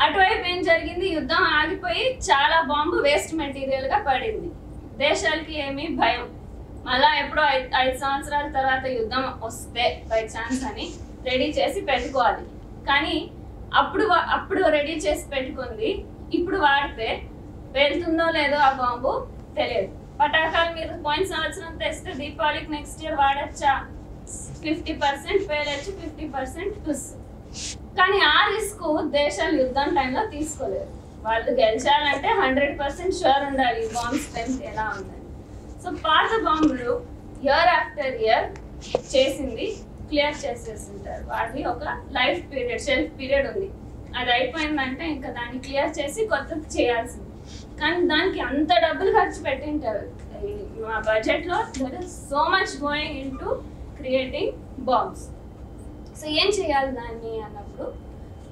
అటువైపు ఏం జరిగింది, యుద్ధం ఆగిపోయి చాలా బాంబు వేస్ట్ మెటీరియల్ గా పడింది. దేశాలకి ఏమీ భయం, మళ్ళా ఎప్పుడో 5 సంవత్సరాల తర్వాత యుద్ధం వస్తే బై ఛాన్స్ అని రెడీ చేసి పెట్టుకోవాలి. కానీ అప్పుడు రెడీ చేసి పెట్టుకుంది ఇప్పుడు వాడితే పేలుతుందో లేదో ఆ బాంబు తెలియదు. పటాకాలు మీరు పోయిన సంవత్సరం తెస్తే దీపావళికి నెక్స్ట్ ఇయర్ వాడచ్చా? 50% పేలొచ్చు, 50% టుస్. కానీ ఆ రిస్క్ దేశాలు యుద్ధం టైంలో తీసుకోలేదు. వాళ్ళు గెలిచాలంటే 100% షూర్ ఉండాలి బాంబ్ స్ట్రెంత్ ఎలా ఉందని. సో పాత బాంబులు ఇయర్ ఆఫ్టర్ ఇయర్ చేసింది క్లియర్ చేసేసింటారు. వాటి ఒక లైఫ్ పీరియడ్, షెల్ఫ్ పీరియడ్ ఉంది. అది అయిపోయిందంటే ఇంకా దాన్ని క్లియర్ చేసి కొత్తది చేయాల్సింది. కానీ దానికి అంత డబ్బులు ఖర్చు పెట్టింటారు. మా బడ్జెట్లో that is so much going in to creating bombs. So ఏం చేయాలి దాన్ని అన్నప్పుడు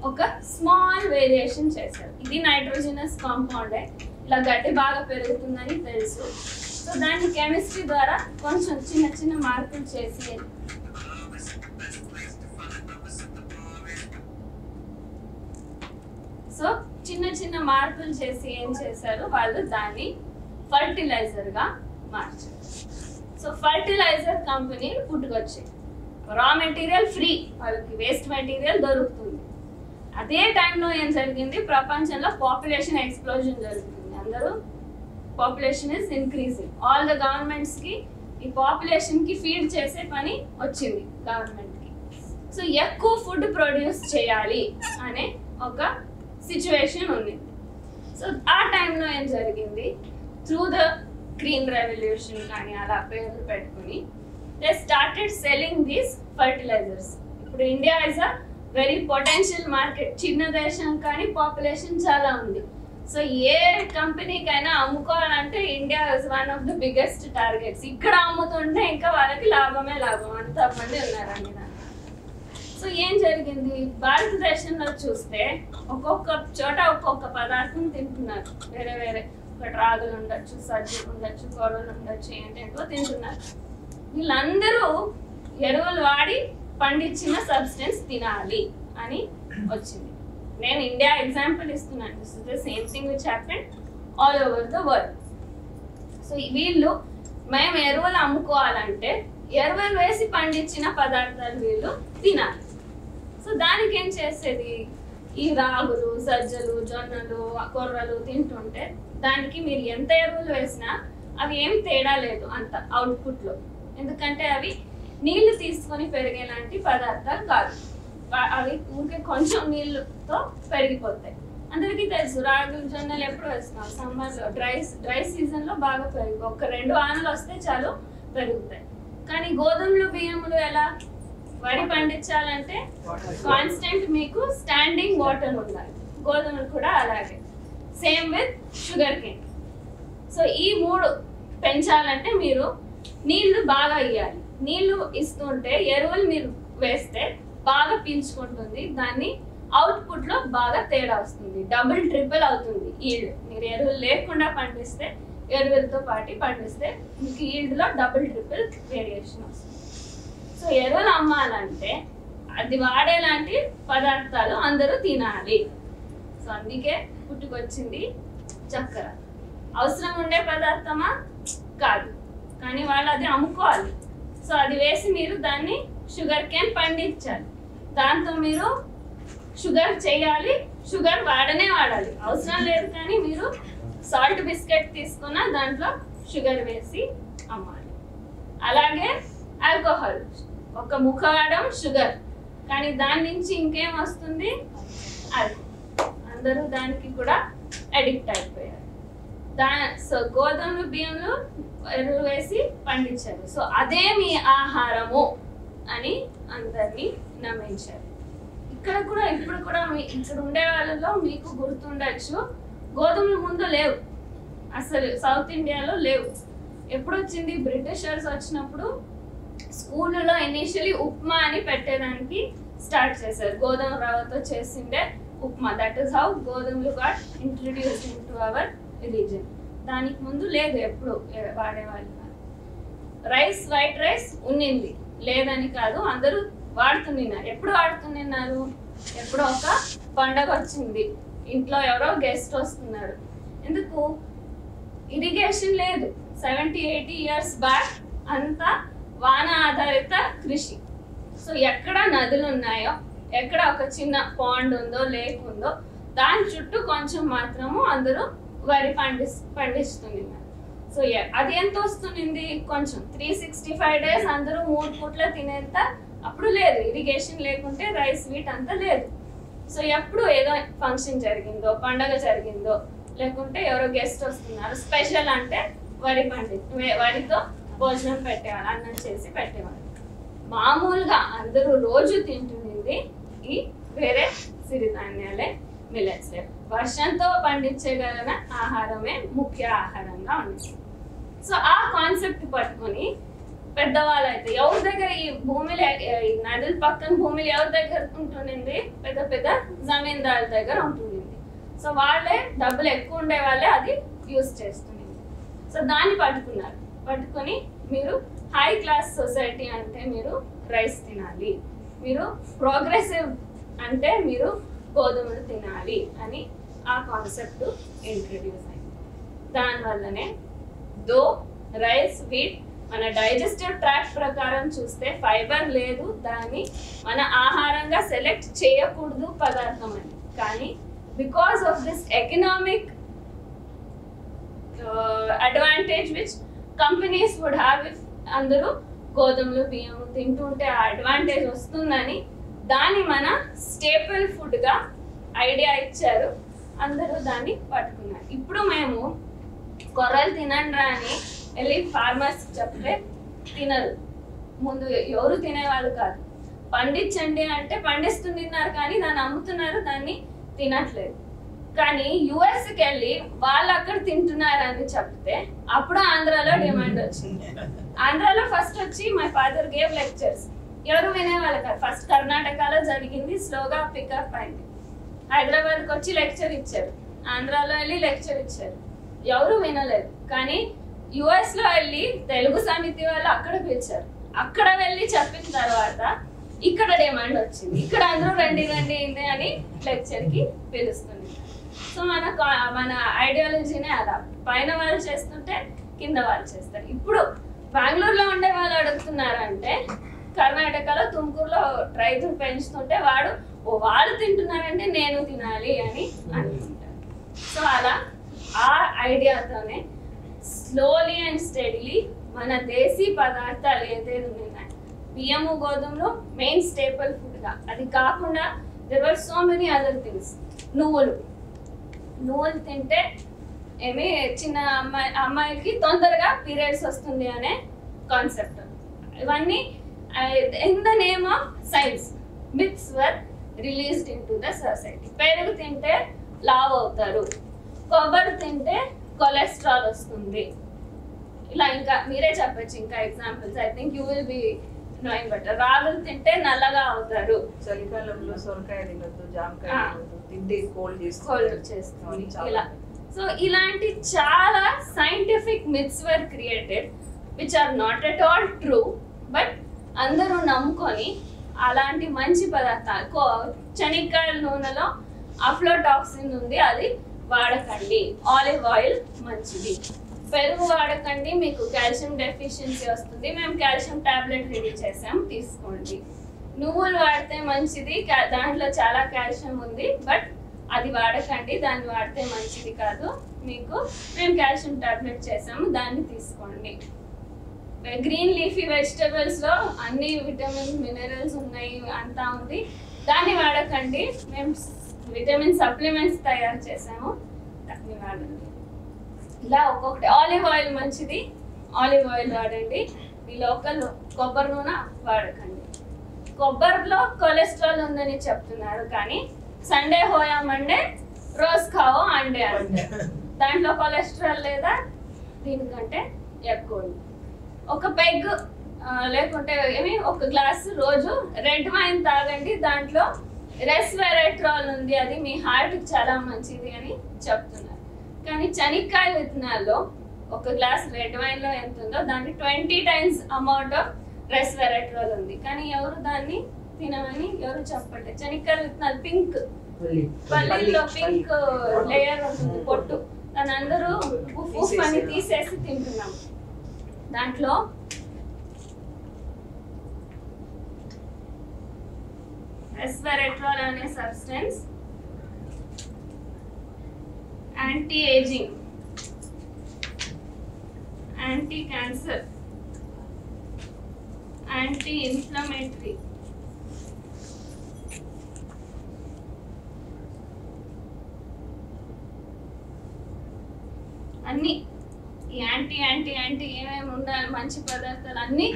ఒక స్మాల్ వేరియేషన్ చేశారు. ఇది నైట్రోజనస్ కాంపౌండే, ఇలా గడ్డి బాగా పెరుగుతుందని తెలుసు. సో దాన్ని కెమిస్ట్రీ ద్వారా కొంచెం చిన్న చిన్న మార్పులు చేసి ఏం చేశారు, వాళ్ళు దాన్ని ఫర్టిలైజర్గా మార్చారు. సో ఫర్టిలైజర్ కంపెనీలు పుట్టుకొచ్చాయి. రా మెటీరియల్ ఫ్రీ, వాళ్ళకి వేస్ట్ మెటీరియల్ దొరుకుతుంది. అదే టైంలో ఏం జరిగింది, ప్రపంచంలో పాపులేషన్ ఎక్స్ప్లోజన్ జరుగుతుంది. అందరూ population is increasing. All the గవర్నమెంట్స్కి ఈ పాపులేషన్కి ఫీడ్ చేసే పని వచ్చింది గవర్నమెంట్కి. సో ఎక్కువ ఫుడ్ ప్రొడ్యూస్ చేయాలి అనే ఒక సిచ్యువేషన్ ఉంది. సో ఆ టైంలో ఏం జరిగింది, త్రూ ద గ్రీన్ రెవల్యూషన్ కానీ అలా పేర్లు పెట్టుకుని they started selling these fertilisers. ఇప్పుడు India is a very potential market. చిన్న దేశం కానీ పాపులేషన్ చాలా ఉంది. సో ఏ కంపెనీకైనా అమ్ముకోవాలంటే India is one of the biggest targets. ఇక్కడ అమ్ముతుంటే ఇంకా వాళ్ళకి లాభమే లాభం, అంతమంది ఉన్నారండి. సో ఏం జరిగింది, భారతదేశంలో చూస్తే ఒక్కొక్క చోట ఒక్కొక్క పదార్థం తింటున్నారు. వేరే వేరే, ఒక రాగులు ఉండొచ్చు, సజ్జలు ఉండొచ్చు, కొర్రలు ఉండొచ్చు, ఏంటంటో తింటున్నారు. వీళ్ళందరూ ఎరువులు వాడి పండించిన సబ్స్టెన్స్ తినాలి అని వచ్చింది. నేను ఇండియా ఎగ్జాంపుల్ ఇస్తున్నాను. This is the same thing which happened all over the world. So వీళ్ళు మేము ఎరువులు అమ్ముకోవాలంటే ఎరువులు వేసి పండించిన పదార్థాలు వీళ్ళు తినాలి. సో దానికి ఏం చేసేది, ఈ రాగులు, సజ్జలు, జొన్నలు, కొర్రలు తింటుంటే దానికి మీరు ఎంత ఎరువులు వేసినా అవి ఏం తేడా లేదు అంత అవుట్పుట్లో. ఎందుకంటే అవి నీళ్లు తీసుకొని పెరిగేలాంటి పదార్థాలు కాదు. అవి ఊరికే కొంచెం నీళ్ళతో పెరిగిపోతాయి. అందరికీ తెలుసు రాగులు, జొన్నలు ఎప్పుడు వేస్తున్నాం, సమ్మర్లో డ్రై సీజన్లో బాగా పెరిగి ఒక 2 వానలు వస్తే చాలు పెరుగుతాయి. కానీ గోధుమలు, బియ్యములు ఎలా, వరి పండించాలంటే కాన్స్టెంట్ మీకు స్టాండింగ్ వాటర్ ఉండాలి. గోధుమలు కూడా అలాగే. Same with sugar cane. So ఈ 3 పెంచాలంటే మీరు నీళ్లు బాగా ఇవ్వాలి. నీళ్లు ఇస్తుంటే ఎరువులు మీరు వేస్తే బాగా పీల్చుకుంటుంది. దాన్ని అవుట్పుట్లో బాగా తేడా వస్తుంది, డబుల్ ట్రిపుల్ అవుతుంది ఈల్డ్. మీరు ఎరువులు లేకుండా పండిస్తే, ఎరువులతో పాటు పండిస్తే మీకు ఈల్డ్లో డబుల్ ట్రిపుల్ వేరియేషన్ వస్తుంది. సో ఎరువులు అమ్మాలంటే అది వాడేలాంటి పదార్థాలు అందరూ తినాలి. సో అందుకే పుట్టుకొచ్చింది చక్కెర. అవసరం ఉండే పదార్థమా కాదు, కానీ వాళ్ళు అది అమ్ముకోవాలి. సో అది వేసి మీరు దాన్ని షుగర్ కేన్ పండించాలి. దాంతో మీరు షుగర్ చేయాలి. షుగర్ వాడనే వాడాలి, అవసరం లేదు. కానీ మీరు సాల్ట్ బిస్కెట్ తీసుకున్న దాంట్లో షుగర్ వేసి అమ్మాలి. అలాగే ఆల్కహాల్, ఒక ముఖవాడం షుగర్, కానీ దాని నుంచి ఇంకేం వస్తుంది, అది అందరూ దానికి కూడా అడిక్ట్ అయిపోయారు. సో గోధుమలు, బియ్యంలో ఎరువు వేసి పండించారు. సో అదే మీ ఆహారము అని అందరినీ నమ్మించారు. ఇక్కడ కూడా ఇప్పుడు కూడా ఇక్కడ ఉండే వాళ్ళలో మీకు గుర్తుండొచ్చు, గోధుమలు ముందు లేవు అసలు, సౌత్ ఇండియాలో లేవు. ఎప్పుడు వచ్చింది, బ్రిటిషర్స్ వచ్చినప్పుడు స్కూల్లో ఇనిషియలీ ఉప్మా అని పెట్టేదానికి స్టార్ట్ చేశారు. గోధుమ రవ్వతో చేసిండే ఉప్మా, దట్ ఈస్ హౌ గోధుమలు got introduce in to our religion. దానికి ముందు లేదు, ఎప్పుడు వాడేవాళ్ళు కాదు. రైస్, వైట్ రైస్ ఉన్నింది, లేదని కాదు, అందరూ వాడుతున్నారు. ఎప్పుడు వాడుతున్నారు, ఎప్పుడో ఒక పండగ వచ్చింది, ఇంట్లో ఎవరో గెస్ట్ వస్తున్నారు. ఎందుకు? ఇరిగేషన్ లేదు. 70-80 years బ్యాక్ అంతా వాన ఆధారిత కృషి. సో ఎక్కడ నదులు ఉన్నాయో, ఎక్కడ ఒక చిన్న పాండ్ ఉందో, లేక్ ఉందో, దాని చుట్టూ కొంచెం మాత్రము అందరూ వరి పండిస్తున్నారు. సో అది ఎంత వస్తుంది? కొంచెం 365 days అందరూ 3 పూట్ల తినేంత అప్పుడు లేదు. ఇరిగేషన్ లేకుంటే రైస్ వీట్ అంతా లేదు. సో ఎప్పుడు ఏదో ఫంక్షన్ జరిగిందో, పండగ జరిగిందో, లేకుంటే ఎవరో గెస్ట్ వస్తున్నారు, స్పెషల్ అంటే వరితో భోజనం పెట్టేవాళ్ళు, అన్నం చేసి పెట్టేవాళ్ళు. మామూలుగా అందరూ రోజు తింటున్నది ఈ వేరే సిరిధాన్యాలే, మిల్లెట్స్. వర్షంతో పండించగలిగిన ఆహారమే ముఖ్య ఆహారంగా ఉంది. సో ఆ కాన్సెప్ట్ పట్టుకొని పెద్దవాళ్ళు అయితే ఎవరి దగ్గర ఈ భూమిలో, ఈ నదుల పక్కన భూమిలో ఎవరి దగ్గర ఉంటుండింది? పెద్ద పెద్ద జమీందారుల దగ్గర ఉంటుండింది. సో వాళ్ళే డబ్బులు ఎక్కువ ఉండే వాళ్ళే అది యూజ్ చేస్తుంది. సో దాన్ని పట్టుకొని మీరు హై క్లాస్ సొసైటీ అంటే మీరు రైస్ తినాలి, మీరు ప్రోగ్రెసివ్ అంటే మీరు గోధుమలు తినాలి అని ఆ కాన్సెప్ట్ ఇంట్రడ్యూస్ అయింది. దానివల్లనే దో రైస్, వీట్ మన డైజెస్టివ్ ట్రాక్ట్ ప్రకారం చూస్తే ఫైబర్ లేదు, దాన్ని మన ఆహారంగా సెలెక్ట్ చేయకూడదు పదార్థం అని. కానీ because of this economic advantage which companies would have if అందరూ గోధుమలు బియ్యం తింటుంటే ఆ అడ్వాంటేజ్ వస్తుందని దాన్ని మన స్టేపుల్ ఫుడ్గా ఐడియా ఇచ్చారు. అందరూ దాన్ని పట్టుకున్నారు. ఇప్పుడు మేము కొర్రలు తినండి అని వెళ్ళి ఫార్మర్స్ చెప్తే తినరు. ముందు ఎవరు తినేవాళ్ళు కాదు. పండించండి అంటే పండిస్తున్నారు, కానీ దాన్ని అమ్ముతున్నారు, దాన్ని తినట్లేదు. కానీ యుఎస్కి వెళ్ళి వాళ్ళు అక్కడ తింటున్నారని చెప్తే అప్పుడు ఆంధ్రాలో డిమాండ్ వచ్చింది. ఆంధ్రాలో ఫస్ట్ వచ్చి మై ఫాదర్ గేవ్ లెక్చర్స్. ఎవరు వినేవాళ్ళు కాదు. ఫస్ట్ కర్ణాటకలో జరిగింది, స్లోగా పికప్ అయింది. హైదరాబాద్కి వచ్చి లెక్చర్ ఇచ్చారు, ఆంధ్రాలో వెళ్ళి లెక్చర్ ఇచ్చారు, ఎవరు వినలేదు. కానీ యుఎస్ లో వెళ్ళి తెలుగు సమితి వాళ్ళు అక్కడ పిలిచారు. అక్కడ వెళ్ళి చెప్పిన తర్వాత ఇక్కడ డిమాండ్ వచ్చింది. ఇక్కడ అందరూ రండి అని లెక్చర్ కి పిలుస్తుంది. సో మన ఐడియాలజీనే అలా, పైన వాళ్ళు చేస్తుంటే కింద వాళ్ళు చేస్తారు. ఇప్పుడు బెంగళూరులో ఉండే వాళ్ళు అడుగుతున్నారంటే కర్ణాటకలో తుమ్కూరులో రైతులు పెంచుతుంటే వాళ్ళు తింటున్నారంటే నేను తినాలి అని అనుకుంటారు. సో అలా ఆ ఐడియాతోనే స్లోలీ అండ్ స్టడీలీ మన దేశీ పదార్థాలు ఏదైతే ఉన్నాయి, బియ్యము గోధుమలు మెయిన్ స్టేపుల్ ఫుడ్గా, అది కాకుండా there were so many other things. నువ్వులు తింటే చిన్న అమ్మాయికి తొందరగా పీరియడ్స్ వస్తుంది అనే కాన్సెప్ట్. ఇవన్నీ in the name of science myths were released in to the society. పెరుగు తింటే లావ్ అవుతారు, కొబ్బరి తింటే కొలెస్ట్రాల్ వస్తుంది, ఇలా ఇంకా మీరే చెప్పచ్చు ఇంకా examples. I think you will be knowing better. రాగులు తింటే నల్లగా అవుతారు, చలికాలంలో సొరకాయ తినొద్దు, జామకాయ తింటే కోల్డ్ చేస్తుంది, ఇలా. సో ఇలాంటి చాలా scientific myths were created which are not at all true, but అందరూ నమ్ముకొని అలాంటి మంచి పదార్థాలు, శనక్కాయల నూనెలో అఫ్లోటాక్సిన్ ఉంది, అది వాడకండి. ఆలివ్ ఆయిల్ మంచిది. పెరుగు వాడకండి, మీకు కాల్షియం డెఫిషియన్సీ వస్తుంది, మేము కాల్షియం టాబ్లెట్ రెడీ చేసాం, తీసుకోండి. నువ్వులు వాడితే మంచిది, దాంట్లో చాలా కాల్షియం ఉంది, బట్ అది వాడకండి, దాన్ని వాడితే మంచిది కాదు, మీకు మేము కాల్షియం టాబ్లెట్ చేసాము, దాన్ని తీసుకోండి. గ్రీన్ లీఫీ వెజిటబుల్స్ లో అన్ని విటమిన్స్ మినరల్స్ ఉన్నాయి, అంతా ఉంది, దాన్ని వాడకండి, మేము విటమిన్ సప్లిమెంట్స్ తయారు చేసాము, దాన్ని వాడండి. ఇలా ఒక్కొక్కటి. ఆలివ్ ఆయిల్ మంచిది, ఆలివ్ ఆయిల్ వాడండి. ఈ లోకల్ కొబ్బరి నూనె వాడకండి. కొబ్బరిలో కొలెస్ట్రాల్ ఉందని చెప్తున్నారు, కానీ సండే హోయా మండే రోజ్ ఖావో అండే అంటే దాంట్లో కొలెస్ట్రాల్ లేదా దీనికంటే ఎక్కువ. ఒక పెగ్ లేకుంటే ఒక గ్లాస్ రోజు రెడ్ వైన్ తాగండి, దాంట్లో రెస్వెరాట్రాల్ ఉంది, అది మీ హార్ట్కి చాలా మంచిది అని చెప్తున్నారు. కానీ శనక్కాయ విత్తనాల్లో ఒక గ్లాస్ రెడ్ వైన్లో ఎంత ఉందో దాన్ని 20 times అమౌంట్ ఆఫ్ రెస్వెరాట్రాల్ ఉంది, కానీ ఎవరు దాన్ని తినమని ఎవరు చెప్పట్లేదు. శనక్కాయ విత్తనాలు పింక్ పల్లీలో పింక్ లేయర్ ఉంటుంది పొట్టు, దాని అందరూ ఉఫ్ అని తీసేసి తింటున్నాం. దాంట్లో రెస్వెరాట్రాల్ అనే substance anti ageing, anti cancer, anti inflammatory, అన్ని ఈ యాంటీ యాంటీ యాంటీ ఏమేమి ఉండాలి మంచి పదార్థాలు అన్నీ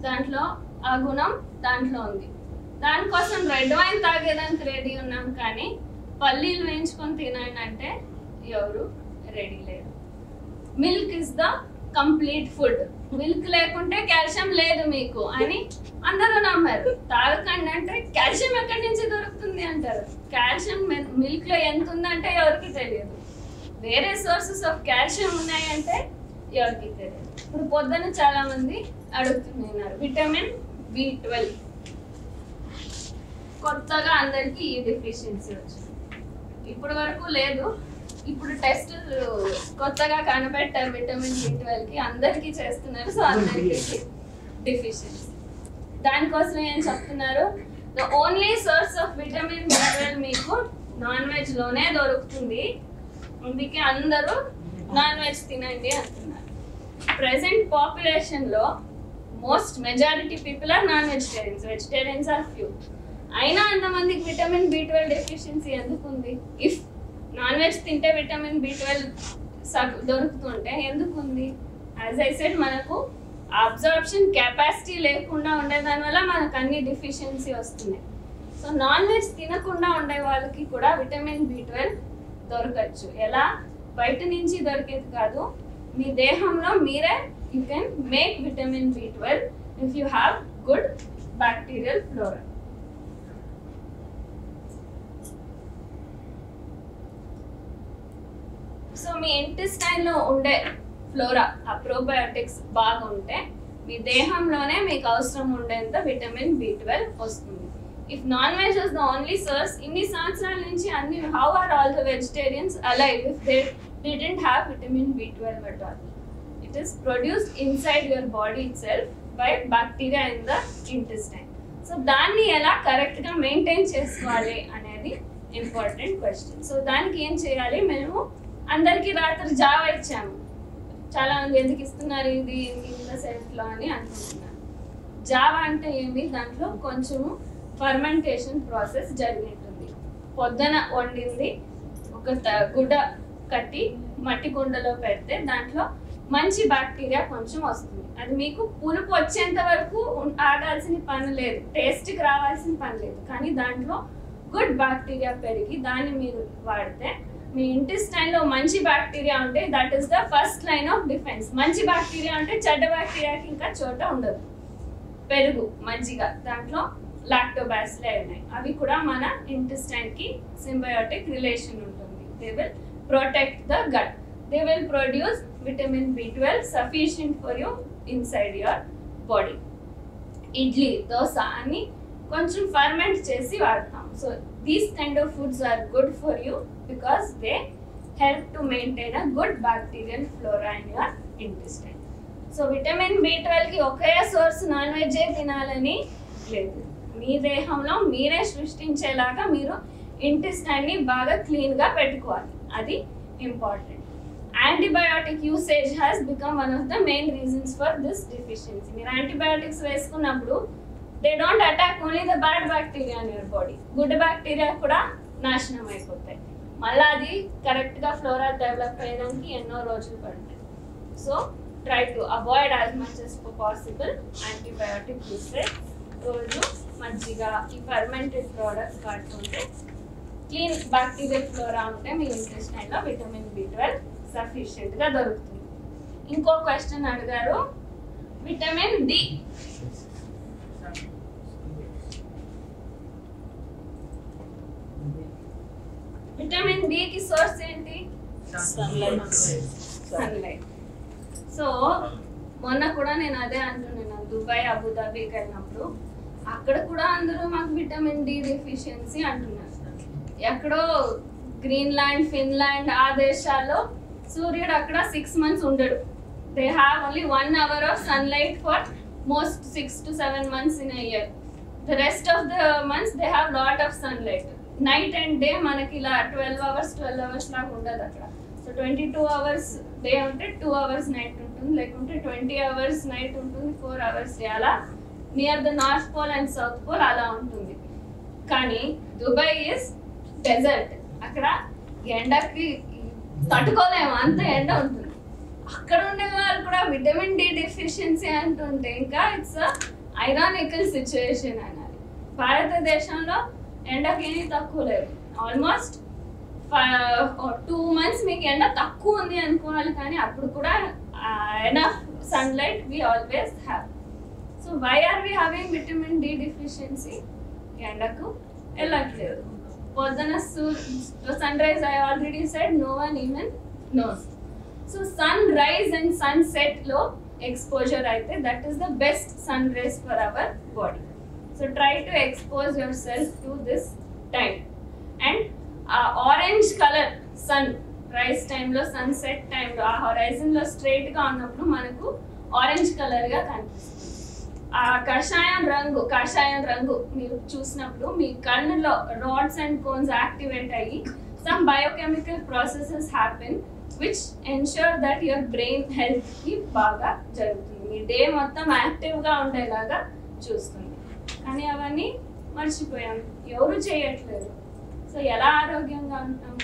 దాంట్లో ఆ గుణం దాంట్లో ఉంది. దానికోసం రెడ్ వైన్ తాగేదానికి రెడీ ఉన్నాం, కానీ పల్లీలు వేయించుకొని తినండి అంటే ఎవరు రెడీ లేరు. Milk is the complete food, milk లేకుంటే కాల్షియం లేదు మీకు అని అందరూ నమ్మారు. తాగకండి అంటే కాల్షియం ఎక్కడి నుంచి దొరుకుతుంది అంటారు. కాల్షియం మిల్క్ లో ఎంత ఉందంటే ఎవరికి తెలియదు. వేరే సోర్సెస్ ఆఫ్ కాల్షియం ఉన్నాయంటే ఎవరికి తెలియదు. ఇప్పుడు పొద్దున చాలా మంది అడుగుతున్నారు విటమిన్ B12, కొత్తగా అందరికి ఈ డెఫిషియన్సీ వచ్చింది. ఇప్పటి వరకు లేదు, ఇప్పుడు టెస్ట్ కొత్తగా కనిపెట్టారు విటమిన్ B12 కి, అందరికీ చేస్తున్నారు. సో అందరికీ డెఫిషియన్సీ. దానికోసం ఏం చెప్తున్నారు, the only source of vitamin B12 మీకు నాన్ వెజ్ లోనే దొరుకుతుంది, అందుకే అందరూ నాన్ వెజ్ తినండి అంటున్నారు. ప్రెసెంట్ పాపులేషన్ లో most majority people are non vegetarians, vegetarians are few. అయినా అంతమందికి విటమిన్ B12 డెఫిషియన్సీ ఎందుకు ఉంది? ఇఫ్ నాన్ వెజ్ తింటే విటమిన్ B12 దొరుకుతుంటే ఎందుకు ఉంది? యాజ్ ఐ సెడ్, మనకు అబ్జార్ప్షన్ కెపాసిటీ లేకుండా ఉండేదాని వల్ల మనకు అన్ని డెఫిషియన్సీ వస్తున్నాయి. సో నాన్ వెజ్ తినకుండా ఉండే వాళ్ళకి కూడా విటమిన్ B12 దొరకచ్చు. ఎలా? బయట నుంచి దొరికేది కాదు, మీ దేహంలో మీరే you can make vitamin B12 if you have good bacterial flora. So me intestine లో ఉండే ఫ్లోరా, ఆ ప్రోబయోటిక్స్ బాగుంటే మీ దేహంలోనే మీకు అవసరం ఉండేంత విటమిన్ B12 వస్తుంది. If non-veg is the only source, ఇన్ని సంవత్సరాల నుంచి అన్ని how are all the vegetarians alive if they didn't have vitamin B12 at all? It is produced inside your body itself by bacteria in the intestine. So దాన్ని ఎలా correct గా maintain చేసుకోవాలి అనేది important question. So దానికి ఏం చేయాలి? మేము అందరికి రాత్రి జావా ఇచ్చాము. చాలా మంది ఎందుకు ఇస్తున్నారు ఇది సెల్ఫ్ లో అని అనుకుంటున్నారు. జావా అంటే ఏమి? దాంట్లో కొంచెము ఫర్మెంటేషన్ ప్రాసెస్ జరిగినట్టుంది. పొద్దున వండింది ఒక గుడ్డ కట్టి మట్టి కుండలో పెడితే దాంట్లో మంచి బ్యాక్టీరియా కొంచెం వస్తుంది. అది మీకు పులుపు వచ్చేంత వరకు ఆగాల్సిన పని లేదు, టేస్ట్కి రావాల్సిన పని లేదు, కానీ దాంట్లో గుడ్ బ్యాక్టీరియా పెరిగి దాన్ని మీరు వాడితే మీ ఇంటెస్టైన్లో మంచి బ్యాక్టీరియా ఉంటే that is the first line of defence. మంచి బ్యాక్టీరియా ఉంటే చెడ్డ బ్యాక్టీరియాకి ఇంకా చోట ఉండదు. పెరుగు, మజ్జిగ, దాంట్లో లాక్టోబాసిల్లే ఉన్నాయి, అవి కూడా మన ఇంటెస్టైన్ కి సింబయోటిక్ రిలేషన్ ఉంటుంది. They will protect the gut, they will produce vitamin B12 sufficient for you inside your body. Idli, dosa అని కొంచెం ఫర్మెంట్ చేసి వాడతాం. So these kind of foods are good for you because they help to maintain a good bacterial flora in your intestine. So vitamin B12 కి ఒకే source non veg తినాలని లేదు. మీ దేహంలో మీరే సృష్టించేలాగా మీరు ఇంటెస్టైన్ ని బాగా క్లీన్ గా పెట్టుకోవాలి, అది important. Antibiotic usage has become one of the main reasons for this deficiency. మీరు యాంటీబయాటిక్స్ వేసుకున్నప్పుడు they don't attack only the bad bacteria in your body, good bacteria కూడా నాశనం అయిపోతాయి. మళ్ళీ అది కరెక్ట్ గా ఫ్లోరా డెవలప్ అయ్యడానికి ఎన్నో రోజులు పడుతుంది. So try to avoid as much as possible antibiotic usage. రోజు మజ్జిగ, ఈ ఫర్మెంటెడ్ ప్రోడక్ట్స్ వాడుతుంటే క్లీన్ బ్యాక్టీరియల్ ఫ్లోరా ఉంటే మీ ఇంటెస్టైన్లో విటమిన్ B12 సఫిషియెంట్గా దొరుకుతుంది. ఇంకో క్వశ్చన్ అడిగారు, విటమిన్ D. విటమిన్ D కి సోర్స్ ఏంటి? సన్లైట్. సో మొన్న కూడా నేను అదే అంటున్నాను, దుబాయ్, అబుదాబీకి వెళ్ళినప్పుడు అక్కడ కూడా అందరూ మాకు విటమిన్ D డెఫిషియన్సీ అంటున్నారు. ఎక్కడో గ్రీన్లాండ్, ఫిన్లాండ్ ఆ దేశాల్లో సూర్యుడు అక్కడ 6 months ఉండడు. They have only 1 hour of sunlight for most 6 to 7 months in a year. The rest of the months they have lot of sunlight. Night and day మనకి ఇలా 12 hours లాగా ఉండదు అక్కడ. సో 22 hours డే ఉంటే 2 hours night ఉంటుంది, లేకుంటే 20 hours night ఉంటుంది, 4 hours day. అలా near the north pole and south pole అలా ఉంటుంది. కానీ దుబాయ్ ఇస్ డెజర్ట్. అక్కడ ఎండకి తట్టుకోలేము, అంత ఎండ ఉంటుంది. అక్కడ ఉండే వాళ్ళు కూడా విటమిన్ డి డెఫిషియన్సీ అంటుంటే ఇంకా ఇట్స్ ఐరానికల్ సిచ్యువేషన్ అన్నది. భారతదేశంలో ఎండకి ఏమీ తక్కువ లేదు. ఆల్మోస్ట్ 2 months మీకు ఎండ తక్కువ ఉంది అనుకోవాలి, కానీ అప్పుడు కూడా enough sunlight we always have. So why are we having vitamin D deficiency? ఎండకు వెళ్ళట్లేదు. పొద్దున sunrise I already said no one even knows. So sunrise and sunset లో exposure అయితే that is the best sun rays for our body. So try to expose yourself to this time. And orange color sun rise time లో sunset time లో ఆ horizon లో straight గా ఉన్నప్పుడు మనకు orange color గా కనిపిస్తుంది. ఆ కాషాయం రంగు మీరు చూసినప్పుడు మీ కన్నులో rods and cones activate అయ్యి some biochemical processes happen which ensure that your brain health కి బాగా జరుగుతుంది. మీ డే మొత్తం యాక్టివ్గా ఉండేలాగా చూస్తుంది. కానీ అవన్నీ మర్చిపోయాం, ఎవరు చేయట్లేదు. సో ఎలా ఆరోగ్యంగా ఉంటాము?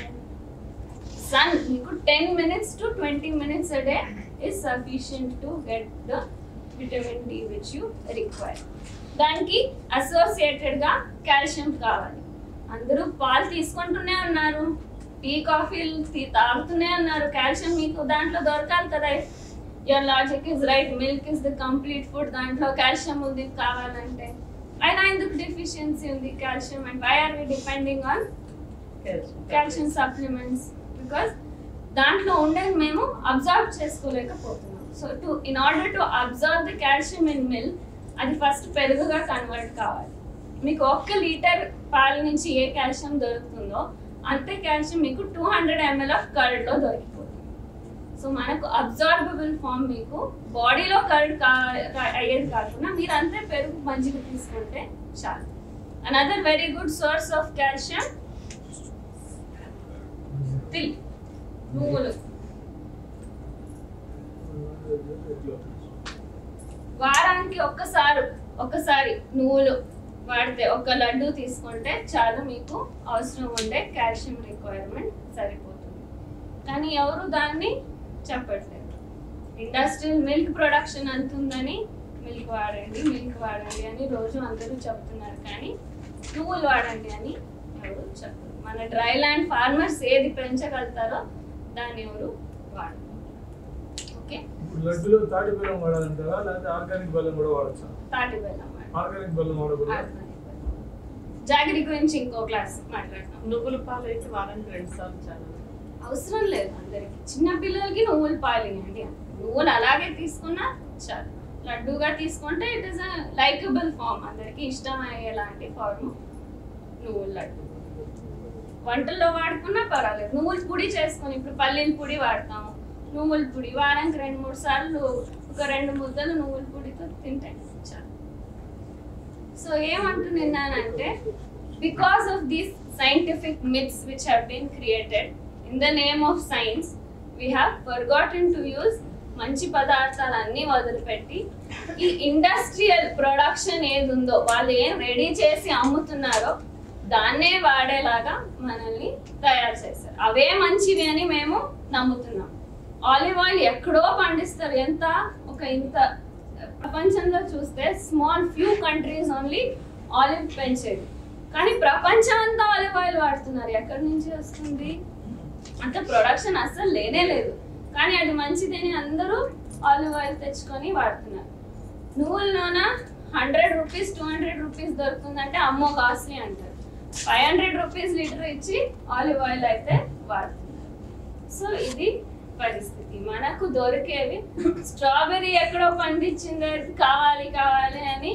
సన్ మీకు 10 minutes to 20 minutes a day is sufficient to get the vitamin D which you require. దానికి అసోసియేటెడ్గా కాల్షియం కావాలి. అందరూ పాలు తీసుకుంటూనే ఉన్నారు, టీ కాఫీలు తాగుతూనే ఉన్నారు, కాల్షియం మీకు దాంట్లో దొరకాలి కదా. Your logic is right, milk is the complete food, దాంట్లో కాల్షియం ఉంది కావాలంటే. అయినా ఎందుకు డెఫిషియన్సీ ఉంది calcium? And why are we depending on calcium supplements? Because దాంట్లో ఉండేది మేము అబ్జర్వ్ చేసుకోలేకపోతున్నాం. So in order to observe the calcium in milk, అది ఫస్ట్ పెరుగుగా కన్వర్ట్ కావాలి. మీకు 1 లీటర్ పాల నుంచి ఏ కాల్షియం దొరుకుతుందో అంతే కాల్షియం మీకు 200 ml ఆఫ్ కర్డ్లో దొరికిపోతుంది. సో మనకు అబ్జార్బబుల్ ఫామ్ మీకు బాడీలో కర్డ్ అయ్యేది కాకుండా మీరు అంతే పెరుగు మంచిగా తీసుకుంటే చాలు. Another very good source of calcium til, నువ్వులు. వారానికి ఒక్కసారి నువ్వులు వాడితే 1 లడ్డు తీసుకుంటే చాలు, మీకు అవసరం ఉండే కాల్షియం రిక్వైర్మెంట్ సరిపోతుంది. కానీ ఎవరు దాన్ని చెప్పట్లేదు. ఇండస్ట్రియల్ మిల్క్ ప్రొడక్షన్ అంతుందని మిల్క్ వాడండి అని రోజు అందరూ చెప్తున్నారు, కానీ నువ్వులు వాడండి అని ఎవరు చెప్పరు. మన డ్రై ల్యాండ్ ఫార్మర్స్ ఏది పెంచగలుగుతారో దాన్ని ఎవరు వాడరు. ఓకే, లడ్డులో తాటి బెల్లం వాడాలంటారా, లేకపోతే ఆర్గానిక్ బెల్లం కూడా వాడచ్చా? తాటి బెల్లం. ఆర్గానిక్ బెల్లం వాడకూడదు. జాగరి గురించి ఇంకో క్లాస్ మాట్లాడతాం. నువ్వుల పాలు అయితే వారానికి 2 సార్లు చాలు. అవసరం లేదు అందరికి. చిన్న పిల్లలకి నువ్వుల పాలు ఇవ్వండి. నువ్వులు అలాగే తీసుకున్నా చాలు. లడ్డూగా తీసుకుంటే it is a likable form, అందరికి ఇష్టమయ్యేలాంటి ఫార్మ్ నువ్వుల లడ్డు. వంటల్లో వాడుకున్నా పర్వాలేదు. నువ్వుల పొడి చేసుకొని, ఇప్పుడు పల్లీల పొడి వాడతాము, నువ్వుల పొడి వారానికి 2-3 సార్లు ఒక 2 ముద్దలు నువ్వుల పొడితో తింటే చాలు. సో ఏమంటున్నానంటే, because of these scientific myths which have been created in the name of science, we have forgotten to use మంచి పదార్థాలన్నీ వదిలిపెట్టి ఈ ఇండస్ట్రియల్ ప్రొడక్షన్ ఏది ఉందో వాళ్ళు ఏం రెడీ చేసి అమ్ముతున్నారో దాన్నే వాడేలాగా మనల్ని తయారు చేస్తారు. అవే మంచివి అని మేము నమ్ముతున్నాం. ఆలివ్ ఆయిల్ ఎక్కడో పండిస్తారు, ఇంత ప్రపంచంలో చూస్తే small few countries only olive పెంచేది, కానీ ప్రపంచం అంతా ఆలివ్ ఆయిల్ వాడుతున్నారు. ఎక్కడి నుంచి వస్తుంది? అంత ప్రొడక్షన్ అసలు లేనే లేదు, కానీ అది మంచిదని అందరూ ఆలివ్ ఆయిల్ తెచ్చుకొని వాడుతున్నారు. నువ్వుల నూనె 100 రూపీస్ 200 రూపీస్ దొరుకుతుందంటే అమ్మో కాస్ట్లీ అంటారు. 500 రూపీస్ లీటర్ ఇచ్చి ఆలివ్ ఆయిల్ అయితే వాడుతున్నారు. సో ఇది పరిస్థితి. మనకు దొరికేవి స్ట్రాబెర్రీ ఎక్కడో పండించింది కావాలి అని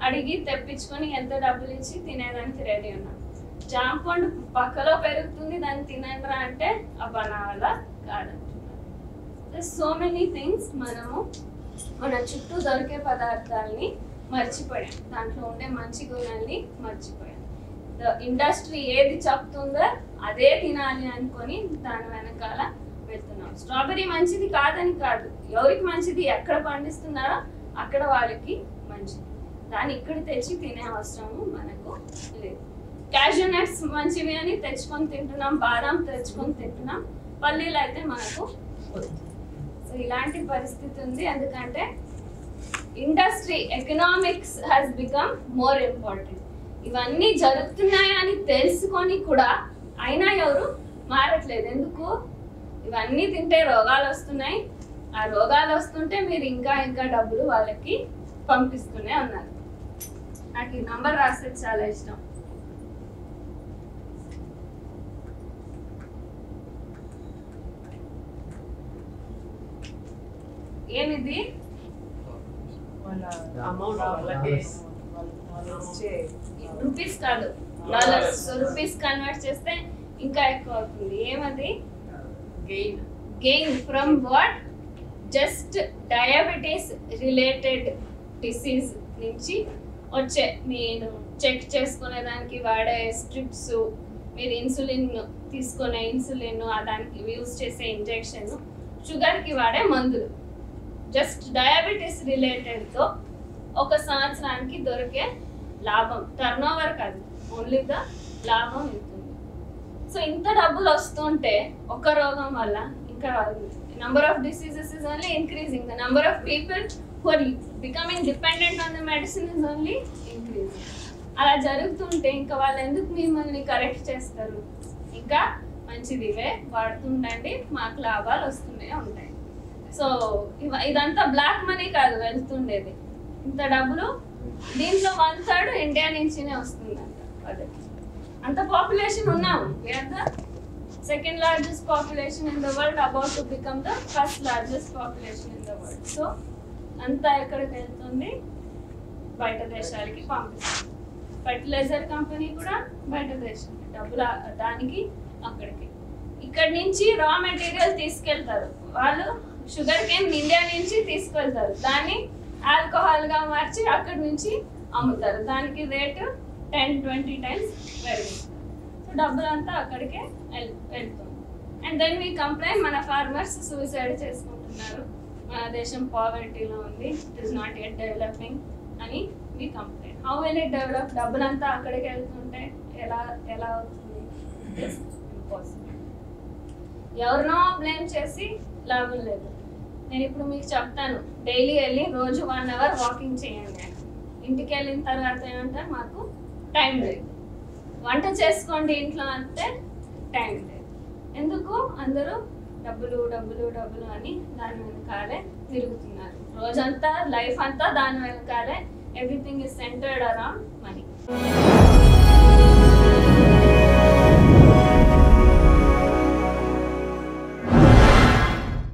అడిగి తెప్పించుకొని ఎంత డబ్బులు ఇచ్చి తినేదానికి రెడీ ఉన్నాం. జామ పండు పక్కలో పెరుగుతుంది దాన్ని తినండిరా అంటే అబ్బా నా వల్ల కాదంటున్నారు. సో మెనీ థింగ్స్ మనము మన చుట్టూ దొరికే పదార్థాలని మర్చిపోయాం, దాంట్లో ఉండే మంచి గుణాన్ని మర్చిపోయాం. ఇండస్ట్రీ ఏది చెప్తుందో అదే తినాలి అనుకొని దాని వెనకాల వెళ్తున్నాం. స్ట్రాబెర్రీ మంచిది కాదని కాదు, ఎవరికి మంచిది ఎక్కడ పండిస్తున్నారో అక్కడ వాళ్ళకి మంచిది, దాన్ని ఇక్కడ తెచ్చి తినే అవసరము మనకు లేదు. క్యాష్యూ నట్స్ మంచివి అని తెచ్చుకొని తింటున్నాం, బాదాం తెచ్చుకొని తింటున్నాం, పల్లీలు అయితే మనకు. సో ఇలాంటి పరిస్థితి ఉంది. ఎందుకంటే industry economics has become more important. ఇవన్నీ జరుగుతున్నాయని తెలుసుకొని కూడా అయినా ఎవరు మారట్లేదు. ఎందుకు? ఇవన్నీ తింటే రోగాలు వస్తున్నాయి, ఆ రోగాలు వస్తుంటే మీరు ఇంకా ఇంకా డబ్బులు వాళ్ళకి పంపిస్తూనే ఉన్నారు. నాకు ఈ నంబర్ రాసేది చాలా ఇష్టం. ఏమిది? రూపీస్ కాదు, డాలర్స్. రూపీస్ కన్వర్ట్ చేస్తే ఇంకా ఎక్కువ అవుతుంది. ఏమది? Gain from what? Just diabetes related disease నుంచి వచ్చే మీరు చెక్ చేసుకునే దానికి వాడే స్ట్రిప్స్, మీరు ఇన్సులిన్ తీసుకునే ఇన్సులిన్, దానికి యూజ్ చేసే ఇంజెక్షన్, షుగర్కి వాడే మందులు, జస్ట్ డయాబెటీస్ రిలేటెడ్తో ఒక సంవత్సరానికి దొరికే లాభం, టర్న్ ఓవర్ కాదు, ఓన్లీ ద లాభం ఉంటుంది. సో ఇంత డబ్బులు వస్తుంటే ఒక రోగం వల్ల ఇంకా number of diseases is only increasing, the number of people who are becoming dependent on the medicine is only increasing. అలా జరుగుతుంటే ఇంకా వాళ్ళు ఎందుకు మిమ్మల్ని కరెక్ట్ చేస్తారు? ఇంకా మంచిది ఇవే వాడుతుండండి, మాకు లాభాలు వస్తూనే ఉంటాయి. సో ఇదంతా బ్లాక్ మనీ కాదు వెళ్తుండేది, ఇంత డబ్బులు దీంట్లో 1/3 ఇండియా నుంచినే వస్తుందంట. అదే అంత పాపులేషన్ ఉన్నాము, we are the second largest population in the world, about to become the first largest population in the world. So అంతా ఎక్కడికి వెళ్తుంది? బయట దేశాలకి పంపిస్తుంది. ఫర్టిలైజర్ కంపెనీ కూడా బయట దేశం, డబ్బులు దానికి అక్కడికి. ఇక్కడి నుంచి రా మెటీరియల్ తీసుకెళ్తారు వాళ్ళు, షుగర్ కేన్ ఇండియా నుంచి తీసుకెళ్తారు, దాన్ని ఆల్కహాల్గా మార్చి అక్కడి నుంచి అమ్ముతారు, దానికి రేటు 10-20 times పెరుగుతుంది. సో డబ్బులంతా అక్కడికే వెళ్తుంది. అండ్ దెన్ వీ కంప్లైంట్ మన ఫార్మర్స్ సూసైడ్ చేసుకుంటున్నారు, మన దేశం పావర్టీలో ఉంది, it is not yet developing అని we complaint. How will it develop? డబ్బులంతా అక్కడికి వెళ్తుంటే ఎలా అవుతుంది? ఇంపాసిబుల్. ఎవరినో బ్లేమ్ చేసి లాభం లేదు. నేను ఇప్పుడు మీకు చెప్తాను, డైలీ వెళ్ళి రోజు 1 hour వాకింగ్ చేయండి. ఇంటికి వెళ్ళిన తర్వాత ఏమంటారు? మాకు టైం లేదు. వంట చేసుకోండి ఇంట్లో అంటే టైం లేదు. ఎందుకు? అందరూ డబ్బులు డబ్బులు డబ్బులు అని దాని వెనకాలే తిరుగుతున్నారు. రోజంతా లైఫ్ అంతా దాని వెనకాలే. Everything is centred around money.